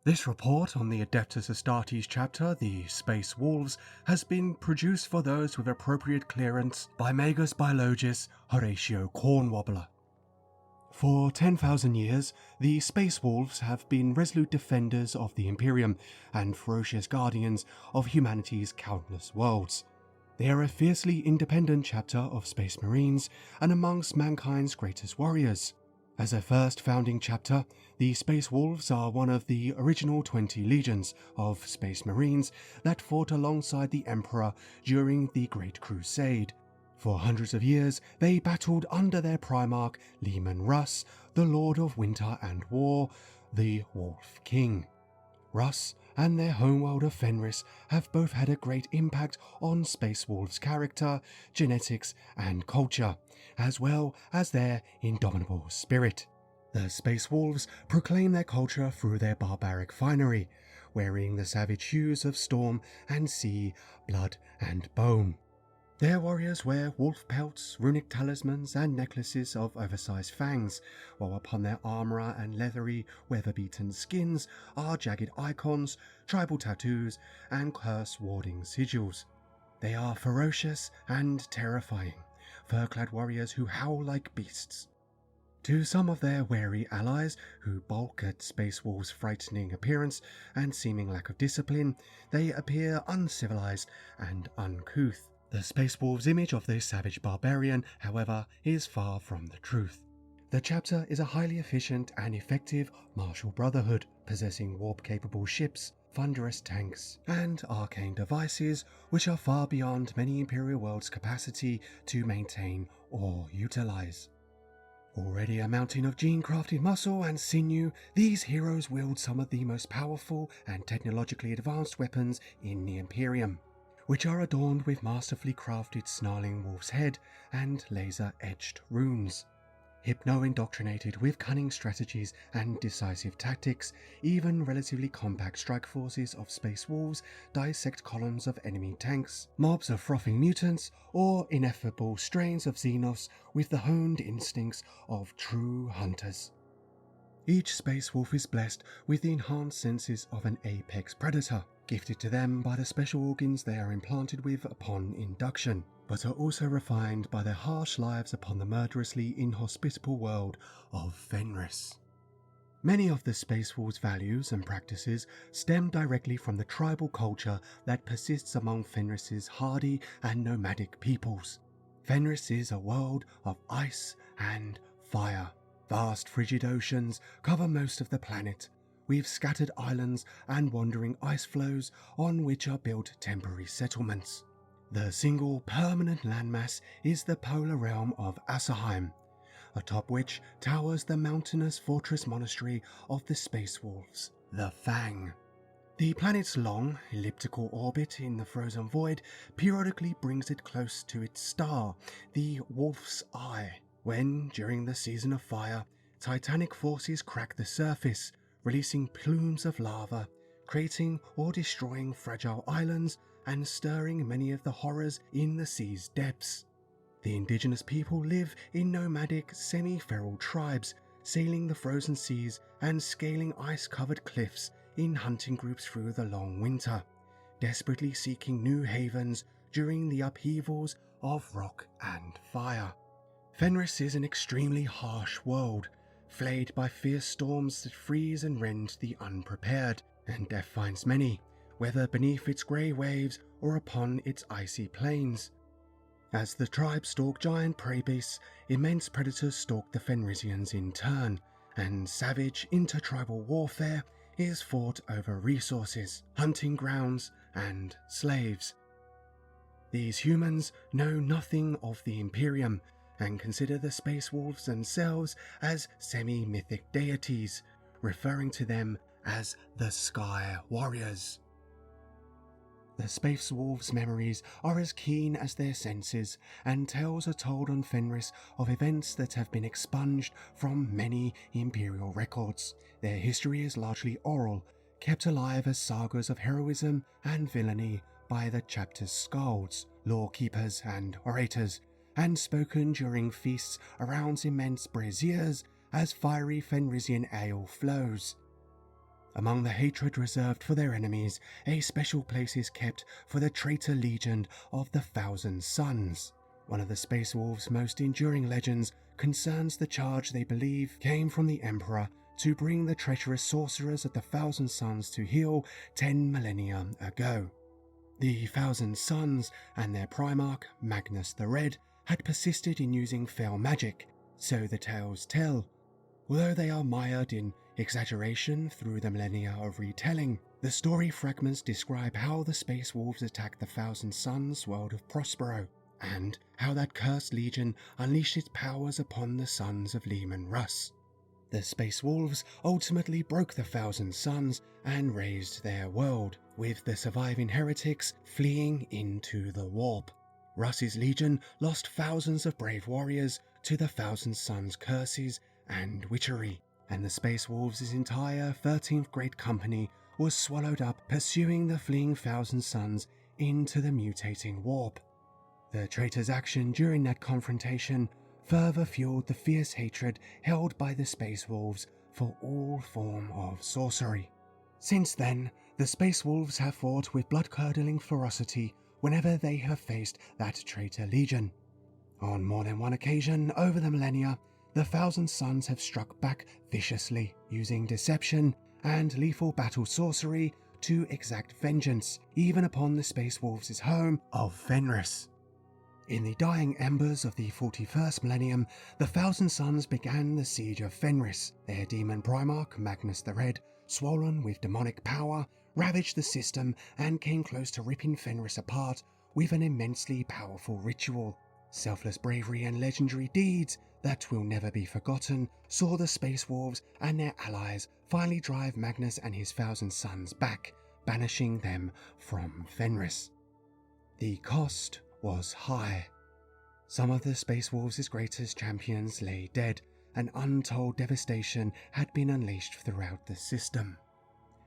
This report on the Adeptus Astartes chapter, the Space Wolves, has been produced for those with appropriate clearance by Magus Biologist Horatio Cornwobbler. For 10,000 years, the Space Wolves have been resolute defenders of the Imperium and ferocious guardians of humanity's countless worlds. They are a fiercely independent chapter of Space Marines and amongst mankind's greatest warriors. As a first founding chapter, the Space Wolves are one of the original 20 legions of Space Marines that fought alongside the Emperor during the Great Crusade. For hundreds of years, they battled under their primarch Leman Russ, the Lord of Winter and War, the Wolf King. Russ and their homeworld of Fenris have both had a great impact on Space Wolves' character, genetics and culture, as well as their indomitable spirit. The Space Wolves proclaim their culture through their barbaric finery, wearing the savage hues of storm and sea, blood and bone. Their warriors wear wolf pelts, runic talismans and necklaces of oversized fangs, while upon their armour and leathery, weather-beaten skins are jagged icons, tribal tattoos and curse-warding sigils. They are ferocious and terrifying, fur-clad warriors who howl like beasts. To some of their wary allies, who balk at Space Wolves' frightening appearance and seeming lack of discipline, they appear uncivilized and uncouth. The Space Wolves' image of this savage barbarian, however, is far from the truth. The chapter is a highly efficient and effective martial brotherhood, possessing warp-capable ships, thunderous tanks, and arcane devices which are far beyond many Imperial worlds' capacity to maintain or utilize. Already a mountain of gene-crafted muscle and sinew, these heroes wield some of the most powerful and technologically advanced weapons in the Imperium, which are adorned with masterfully crafted snarling wolf's head and laser-etched runes. Hypno-indoctrinated with cunning strategies and decisive tactics, even relatively compact strike forces of Space Wolves dissect columns of enemy tanks, mobs of frothing mutants, or ineffable strains of Xenos with the honed instincts of true hunters. Each Space Wolf is blessed with the enhanced senses of an apex predator, gifted to them by the special organs they are implanted with upon induction, but are also refined by their harsh lives upon the murderously inhospitable world of Fenris. Many of the Space Wolves' values and practices stem directly from the tribal culture that persists among Fenris's hardy and nomadic peoples. Fenris is a world of ice and fire. Vast frigid oceans cover most of the planet, with scattered islands and wandering ice flows on which are built temporary settlements. The single permanent landmass is the polar realm of Asserheim, atop which towers the mountainous fortress monastery of the Space Wolves, the Fang. The planet's long, elliptical orbit in the frozen void periodically brings it close to its star, the Wolf's Eye, when, during the season of fire, titanic forces crack the surface, releasing plumes of lava, creating or destroying fragile islands and stirring many of the horrors in the sea's depths. The indigenous people live in nomadic, semi-feral tribes, sailing the frozen seas and scaling ice-covered cliffs in hunting groups through the long winter, desperately seeking new havens during the upheavals of rock and fire. Fenris is an extremely harsh world, flayed by fierce storms that freeze and rend the unprepared, and death finds many, whether beneath its grey waves or upon its icy plains. As the tribe stalk giant prey beasts, immense predators stalk the Fenrisians in turn, and savage intertribal warfare is fought over resources, hunting grounds, and slaves. These humans know nothing of the Imperium, and consider the Space Wolves themselves as semi-mythic deities, referring to them as the Sky Warriors. The Space Wolves' memories are as keen as their senses, and tales are told on Fenris of events that have been expunged from many Imperial records. Their history is largely oral, kept alive as sagas of heroism and villainy by the chapter's skalds, lore-keepers and orators, and spoken during feasts around immense braziers as fiery Fenrisian ale flows. Among the hatred reserved for their enemies, a special place is kept for the traitor legion of the Thousand Sons. One of the Space Wolves' most enduring legends concerns the charge they believe came from the Emperor to bring the treacherous sorcerers of the Thousand Sons to heel 10 millennia ago. The Thousand Sons and their primarch, Magnus the Red, had persisted in using fell magic, so the tales tell. Although they are mired in exaggeration through the millennia of retelling, the story fragments describe how the Space Wolves attacked the Thousand Sons' world of Prospero, and how that cursed legion unleashed its powers upon the sons of Leman Russ. The Space Wolves ultimately broke the Thousand Sons and razed their world, with the surviving heretics fleeing into the warp. Russ's legion lost thousands of brave warriors to the Thousand Sons' curses and witchery, and the Space Wolves' entire 13th Great Company was swallowed up pursuing the fleeing Thousand Sons into the mutating warp. The traitors' action during that confrontation further fueled the fierce hatred held by the Space Wolves for all form of sorcery. Since then, the Space Wolves have fought with blood-curdling ferocity whenever they have faced that traitor legion. On more than one occasion over the millennia, the Thousand Sons have struck back viciously, using deception and lethal battle sorcery to exact vengeance, even upon the Space Wolves' home of Fenris. In the dying embers of the 41st millennium, the Thousand Sons began the siege of Fenris. Their demon primarch, Magnus the Red, swollen with demonic power, ravaged the system and came close to ripping Fenris apart with an immensely powerful ritual. Selfless bravery and legendary deeds that will never be forgotten saw the Space Wolves and their allies finally drive Magnus and his Thousand Sons back, banishing them from Fenris. The cost was high. Some of the Space Wolves' greatest champions lay dead, and untold devastation had been unleashed throughout the system.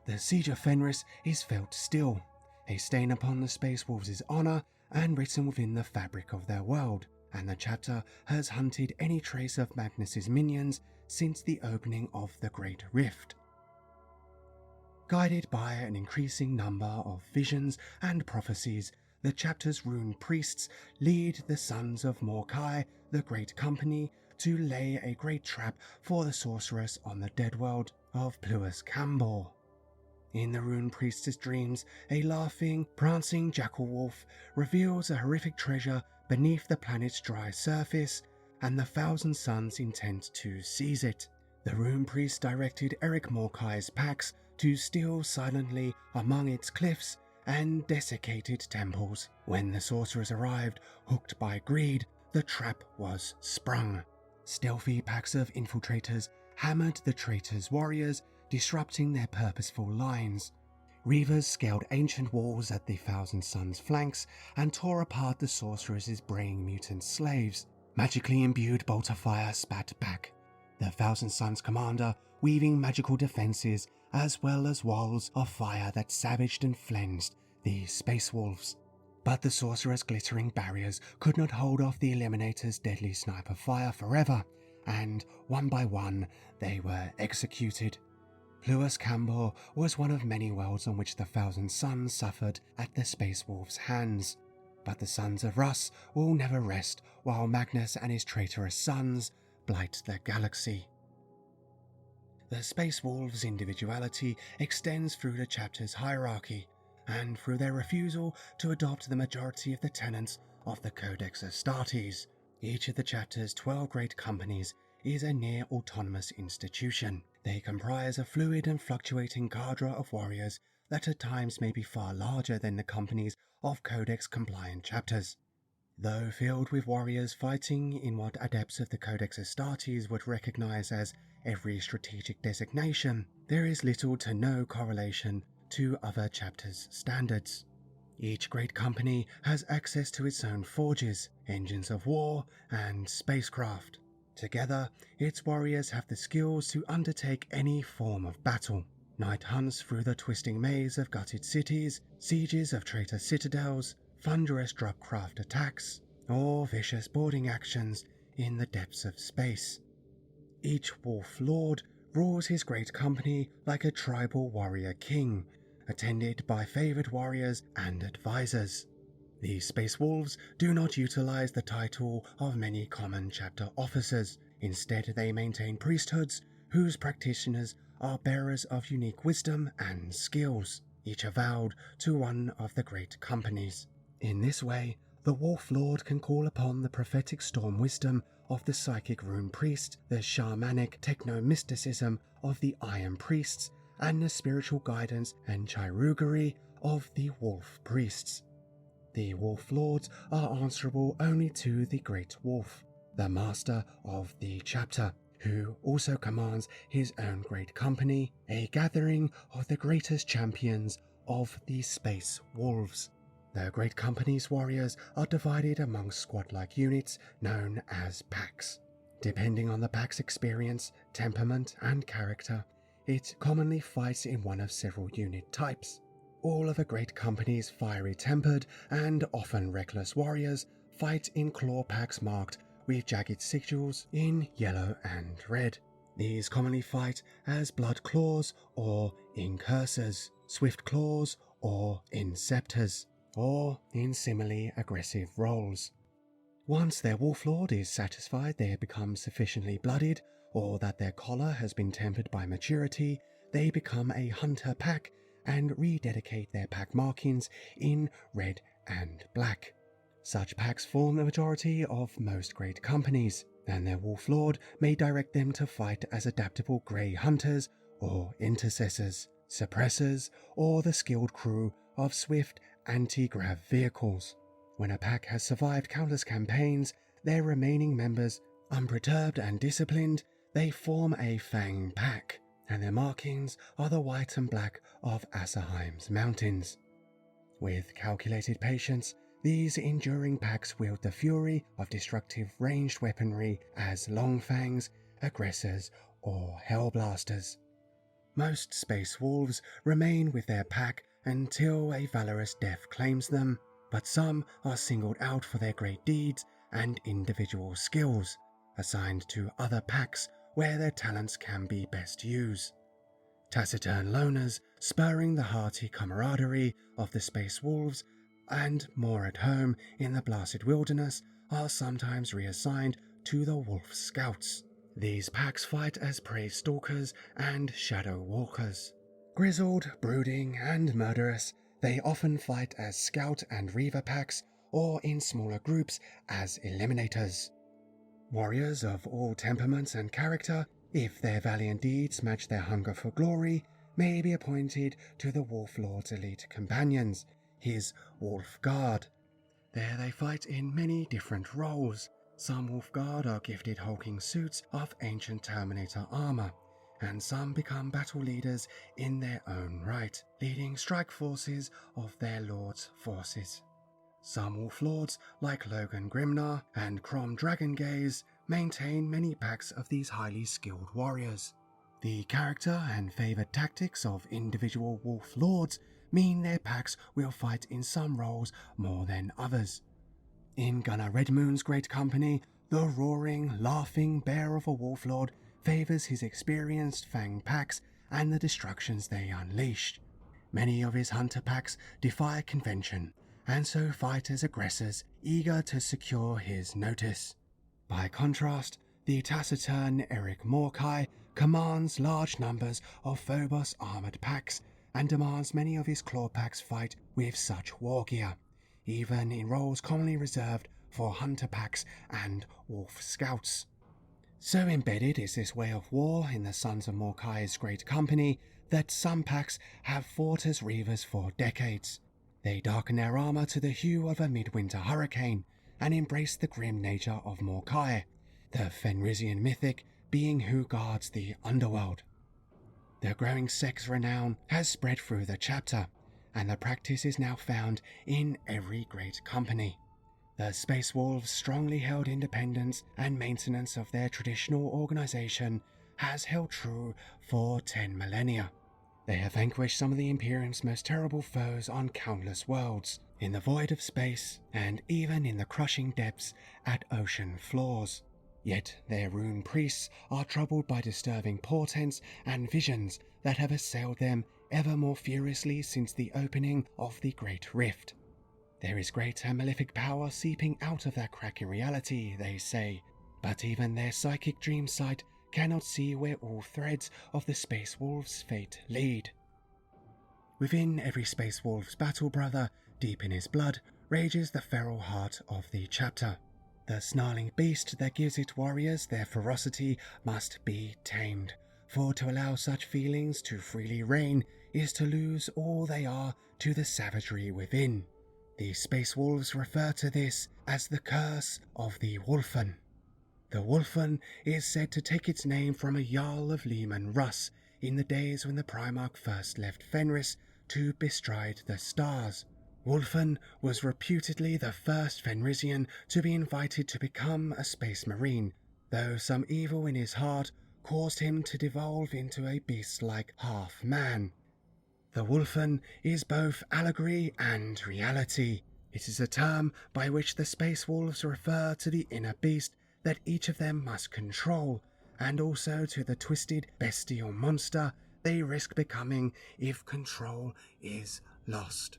The siege of Fenris is felt still, a stain upon the Space Wolves' honour and written within the fabric of their world, and the chapter has hunted any trace of Magnus's minions since the opening of the Great Rift. Guided by an increasing number of visions and prophecies, the chapter's rune priests lead the sons of Morkai, the Great Company, to lay a great trap for the sorceress on the dead world of Pluus Cambor. In the rune priest's dreams, a laughing, prancing jackal wolf reveals a horrific treasure beneath the planet's dry surface, and the Thousand Sons intend to seize it. The rune priest directed Eric Morkai's packs to steal silently among its cliffs and desiccated temples. When the sorcerers arrived, hooked by greed, the trap was sprung. Stealthy packs of infiltrators hammered the traitors' warriors, disrupting their purposeful lines. Reavers scaled ancient walls at the Thousand Sons' flanks and tore apart the sorcerers' braying mutant slaves. Magically imbued bolt of fire spat back, the Thousand Sons' commander weaving magical defenses as well as walls of fire that savaged and flensed the Space Wolves. But the sorcerer's glittering barriers could not hold off the Eliminator's deadly sniper fire forever, and one by one they were executed. Pluus Cambor was one of many worlds on which the Thousand Sons suffered at the Space Wolves' hands, but the Sons of Russ will never rest while Magnus and his traitorous sons blight the galaxy. The Space Wolves' individuality extends through the chapter's hierarchy, and through their refusal to adopt the majority of the tenets of the Codex Astartes. Each of the chapter's 12 great companies is a near-autonomous institution. They comprise a fluid and fluctuating cadre of warriors that at times may be far larger than the companies of Codex-compliant chapters. Though filled with warriors fighting in what adepts of the Codex Astartes would recognize as every strategic designation, there is little to no correlation to other chapters' standards. Each great company has access to its own forges, engines of war, and spacecraft. Together, its warriors have the skills to undertake any form of battle. Night hunts through the twisting maze of gutted cities, sieges of traitor citadels, thunderous dropcraft attacks, or vicious boarding actions in the depths of space. Each wolf lord rules his great company like a tribal warrior king, attended by favored warriors and advisors. The Space Wolves do not utilize the title of many common chapter officers. Instead, they maintain priesthoods whose practitioners are bearers of unique wisdom and skills, each avowed to one of the great companies. In this way, the Wolf Lord can call upon the prophetic storm wisdom of the psychic rune priest, the shamanic techno-mysticism of the iron priests, and the spiritual guidance and chirurgery of the wolf priests. The Wolf Lords are answerable only to the Great Wolf, the master of the chapter, who also commands his own great company, a gathering of the greatest champions of the Space Wolves. The Great Company's warriors are divided among squad-like units known as packs. Depending on the pack's experience, temperament, and character, it commonly fights in one of several unit types. All of a Great Company's fiery-tempered and often reckless warriors fight in claw packs marked with jagged sigils in yellow and red. These commonly fight as blood claws or incursors, swift claws or inceptors, or in similarly aggressive roles. Once their Wolf Lord is satisfied they have become sufficiently blooded, or that their collar has been tempered by maturity, they become a hunter pack and rededicate their pack markings in red and black. Such packs form the majority of most great companies, and their Wolf Lord may direct them to fight as adaptable grey hunters or intercessors, suppressors, or the skilled crew of swift anti-grav vehicles. When a pack has survived countless campaigns, their remaining members, unperturbed and disciplined, they form a Fang pack, and their markings are the white and black of Asserheim's mountains. With calculated patience, these enduring packs wield the fury of destructive ranged weaponry as long fangs, aggressors, or hellblasters. Most Space Wolves remain with their pack until a valorous death claims them, but some are singled out for their great deeds and individual skills, assigned to other packs where their talents can be best used. Taciturn loners, spurring the hearty camaraderie of the Space Wolves, and more at home in the blasted wilderness, are sometimes reassigned to the Wolf Scouts. These packs fight as prey stalkers and shadow walkers. Grizzled, brooding, and murderous, they often fight as scout and reaver packs, or in smaller groups as eliminators. Warriors of all temperaments and character, if their valiant deeds match their hunger for glory, may be appointed to the Wolf Lord's elite companions, his Wolf Guard. There they fight in many different roles. Some Wolf Guard are gifted hulking suits of ancient Terminator armor, and some become battle leaders in their own right, leading strike forces of their lord's forces. Some Wolf Lords, like Logan Grimnar and Crom Dragongaze, maintain many packs of these highly skilled warriors. The character and favoured tactics of individual Wolf Lords mean their packs will fight in some roles more than others. In Gunnar Redmoon's great company, the roaring, laughing bear of a Wolf Lord favours his experienced Fang packs and the destructions they unleash. Many of his hunter packs defy convention, and so fight as aggressors eager to secure his notice. By contrast, the taciturn Eric Morkai commands large numbers of Phobos armoured packs and demands many of his claw packs fight with such war gear, even in roles commonly reserved for hunter packs and wolf scouts. So embedded is this way of war in the Sons of Morkai's great company that some packs have fought as reavers for decades. They darken their armour to the hue of a midwinter hurricane and embrace the grim nature of Morkai, the Fenrisian mythic being who guards the underworld. The growing sex renown has spread through the chapter, and the practice is now found in every great company. The Space Wolves' strongly held independence and maintenance of their traditional organisation has held true for 10 millennia. They have vanquished some of the Imperium's most terrible foes on countless worlds, in the void of space, and even in the crushing depths at ocean floors. Yet their rune priests are troubled by disturbing portents and visions that have assailed them ever more furiously since the opening of the Great Rift. There is great and malefic power seeping out of that crack in reality, they say, but even their psychic dream sight cannot see where all threads of the Space Wolves' fate lead. Within every Space Wolf's battle brother, deep in his blood, rages the feral heart of the chapter. The snarling beast that gives its warriors their ferocity must be tamed, for to allow such feelings to freely reign is to lose all they are to the savagery within. The Space Wolves refer to this as the curse of the Wolfen. The Wolfen is said to take its name from a Jarl of Leman Russ in the days when the Primarch first left Fenris to bestride the stars. Wolfen was reputedly the first Fenrisian to be invited to become a space marine, though some evil in his heart caused him to devolve into a beast-like half-man. The Wolfen is both allegory and reality. It is a term by which the Space Wolves refer to the inner beast that each of them must control, and also to the twisted bestial monster they risk becoming if control is lost.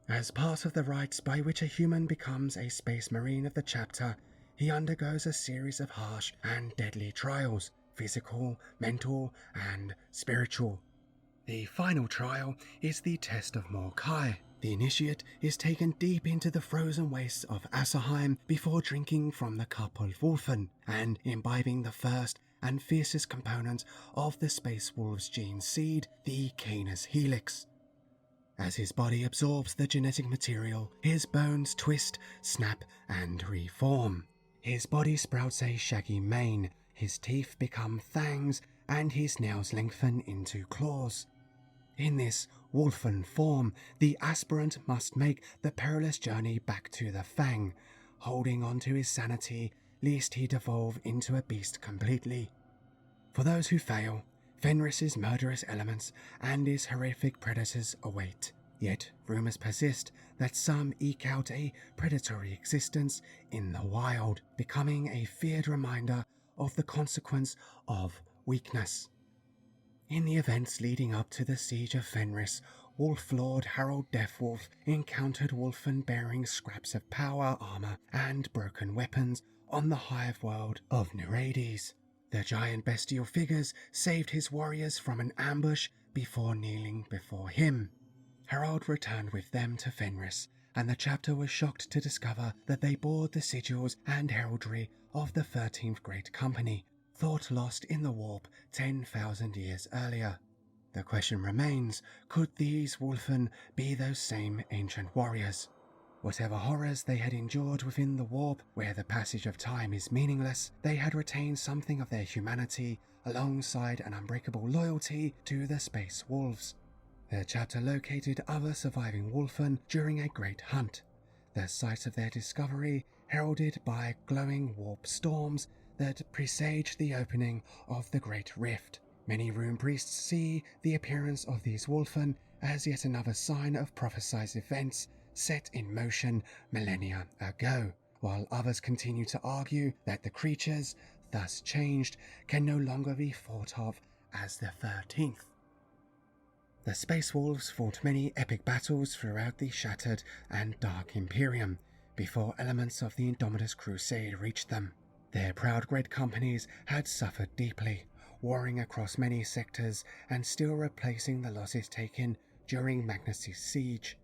As part of the rites by which a human becomes a space marine of the chapter, he undergoes a series of harsh and deadly trials, physical, mental, and spiritual. The final trial is the test of Morkai. The initiate is taken deep into the frozen wastes of Asserheim before drinking from the cup of Wolfen and imbibing the first and fiercest component of the Space Wolves' gene seed, the Canis Helix. As his body absorbs the genetic material, his bones twist, snap, and reform. His body sprouts a shaggy mane, his teeth become fangs, and his nails lengthen into claws. In this Wolfen form, the aspirant must make the perilous journey back to the Fang, holding on to his sanity lest he devolve into a beast completely. For those who fail, Fenris's murderous elements and his horrific predators await. Yet rumours persist that some eke out a predatory existence in the wild, becoming a feared reminder of the consequence of weakness. In the events leading up to the siege of Fenris, Wolf Lord Harold Deathwolf encountered Wolfen bearing scraps of power armour and broken weapons on the hive world of Nereides. The giant bestial figures saved his warriors from an ambush before kneeling before him. Harold returned with them to Fenris, and the chapter was shocked to discover that they bore the sigils and heraldry of the 13th Great Company, thought lost in the warp 10,000 years earlier. The question remains, could these Wolfen be those same ancient warriors? Whatever horrors they had endured within the warp, where the passage of time is meaningless, they had retained something of their humanity alongside an unbreakable loyalty to the Space Wolves. The chapter located other surviving Wolfen during a great hunt, the site of their discovery heralded by glowing warp storms that presaged the opening of the Great Rift. Many rune priests see the appearance of these Wolfen as yet another sign of prophesied events set in motion millennia ago, while others continue to argue that the creatures, thus changed, can no longer be thought of as the 13th. The Space Wolves fought many epic battles throughout the shattered and dark Imperium before elements of the Indomidus Crusade reached them. Their proud great companies had suffered deeply, warring across many sectors and still replacing the losses taken during Magnus' siege.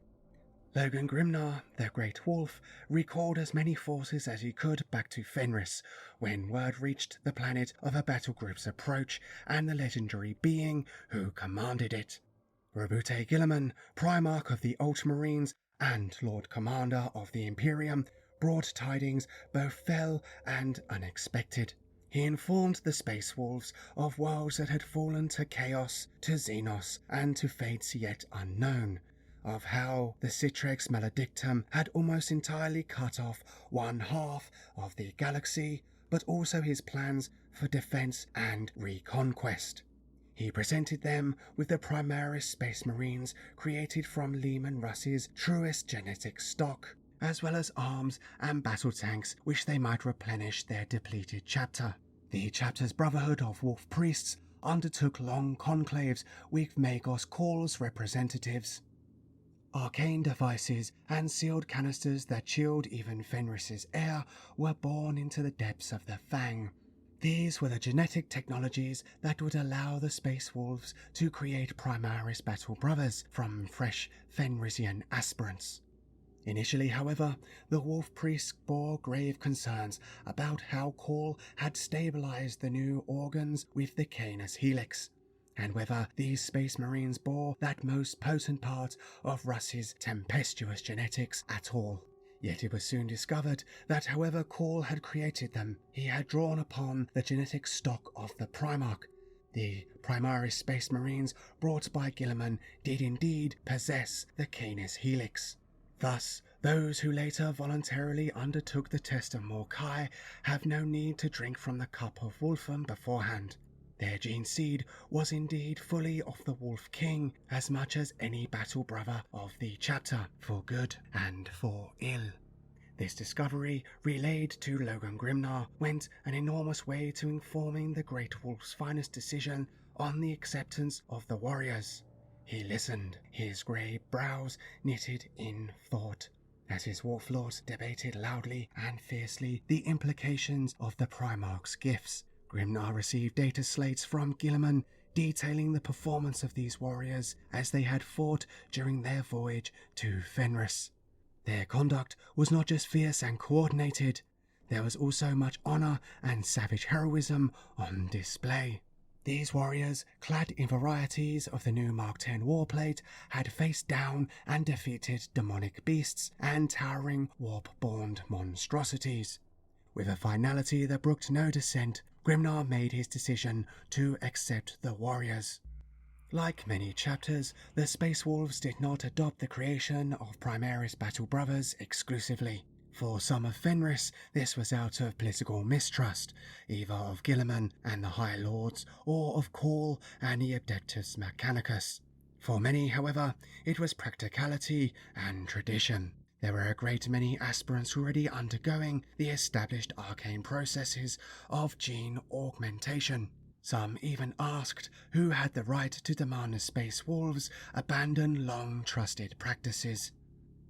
Logan Grimnar, the Great Wolf, recalled as many forces as he could back to Fenris when word reached the planet of a battle group's approach and the legendary being who commanded it. Robute Gilliman, Primarch of the Ultramarines and Lord Commander of the Imperium, brought tidings both fell and unexpected. He informed the Space Wolves of worlds that had fallen to chaos, to Xenos, and to fates yet unknown, of how the Citrex Maledictum had almost entirely cut off one half of the galaxy, but also his plans for defense and reconquest. He presented them with the Primaris Space Marines created from Leman Russ's truest genetic stock, as well as arms and battle tanks which they might replenish their depleted chapter. The chapter's brotherhood of wolf priests undertook long conclaves with Magos Call's representatives. Arcane devices and sealed canisters that chilled even Fenris's air were born into the depths of the Fang. These were the genetic technologies that would allow the Space Wolves to create Primaris Battle Brothers from fresh Fenrisian aspirants. Initially, however, the wolf priests bore grave concerns about how Call had stabilized the new organs with the Canis Helix, and whether these space marines bore that most potent part of Russ's tempestuous genetics at all. Yet it was soon discovered that however Call had created them, he had drawn upon the genetic stock of the Primarch. The Primaris space marines brought by Guilliman did indeed possess the Canis Helix. Thus, those who later voluntarily undertook the test of Morkai have no need to drink from the cup of Wolfen beforehand. Their gene seed was indeed fully of the Wolf King as much as any battle brother of the chapter, for good and for ill. This discovery, relayed to Logan Grimnar, went an enormous way to informing the Great Wolf's finest decision on the acceptance of the warriors. He listened, his grey brows knitted in thought, as his wolf lords debated loudly and fiercely the implications of the Primarch's gifts. Grimnar received data slates from Guilliman detailing the performance of these warriors as they had fought during their voyage to Fenris. Their conduct was not just fierce and coordinated, there was also much honour and savage heroism on display. These warriors, clad in varieties of the new Mark X warplate, had faced down and defeated demonic beasts and towering warp-born monstrosities. With a finality that brooked no dissent, Grimnar made his decision to accept the warriors. Like many chapters, the Space Wolves did not adopt the creation of Primaris Battle Brothers exclusively. For some of Fenris, this was out of political mistrust, either of Guilliman and the High Lords, or of Call and the Adeptus Mechanicus. For many, however, it was practicality and tradition. There were a great many aspirants already undergoing the established arcane processes of gene augmentation. Some even asked who had the right to demand the Space Wolves abandon long-trusted practices.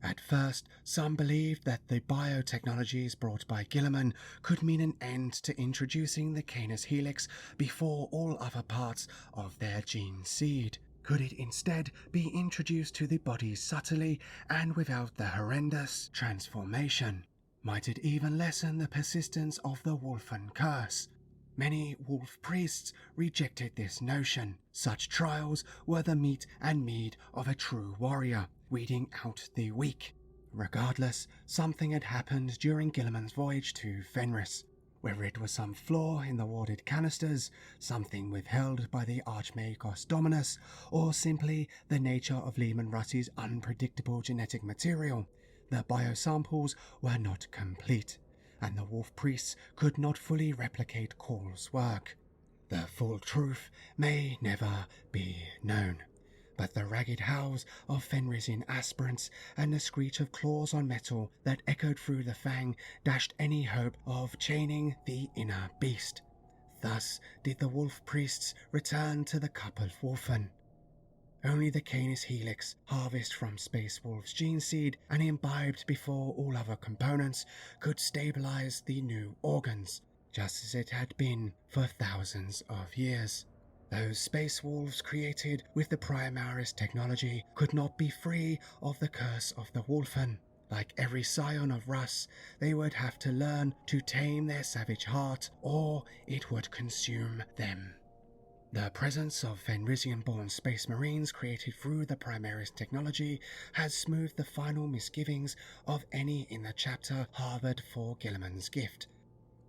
At first, some believed that the biotechnologies brought by Guilliman could mean an end to introducing the Canis Helix before all other parts of their gene seed. Could it instead be introduced to the body subtly and without the horrendous transformation? Might it even lessen the persistence of the Wolfen curse? Many wolf priests rejected this notion. Such trials were the meat and mead of a true warrior, weeding out the weak. Regardless, something had happened during Guilliman's voyage to Fenris. Whether it was some flaw in the warded canisters, something withheld by the Archmagos Dominus, or simply the nature of Leman Russ's unpredictable genetic material, the biosamples were not complete, and the wolf priests could not fully replicate Call's work. The full truth may never be known, but the ragged howls of Fenrisian aspirants and the screech of claws on metal that echoed through the Fang dashed any hope of chaining the inner beast. Thus did the wolf priests return to the cup of Wolfen. Only the Canis Helix, harvested from Space Wolf's gene seed and imbibed before all other components, could stabilize the new organs, just as it had been for thousands of years. Those Space Wolves created with the Primaris technology could not be free of the curse of the Wolfen. Like every scion of Russ, they would have to learn to tame their savage heart, or it would consume them. The presence of Fenrisian-born space marines created through the Primaris technology has smoothed the final misgivings of any in the chapter harbored for Guilliman's gift.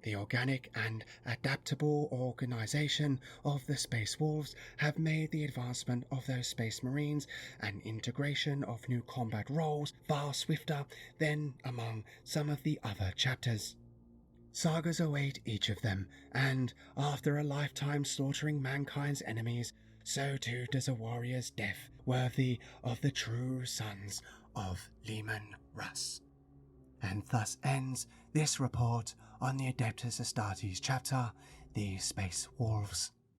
The organic and adaptable organization of the Space Wolves have made the advancement of those Space Marines and integration of new combat roles far swifter than among some of the other chapters. Sagas await each of them, and after a lifetime slaughtering mankind's enemies, so too does a warrior's death worthy of the true sons of Leman Russ. And thus ends this report on the Adeptus Astartes chapter, the Space Wolves.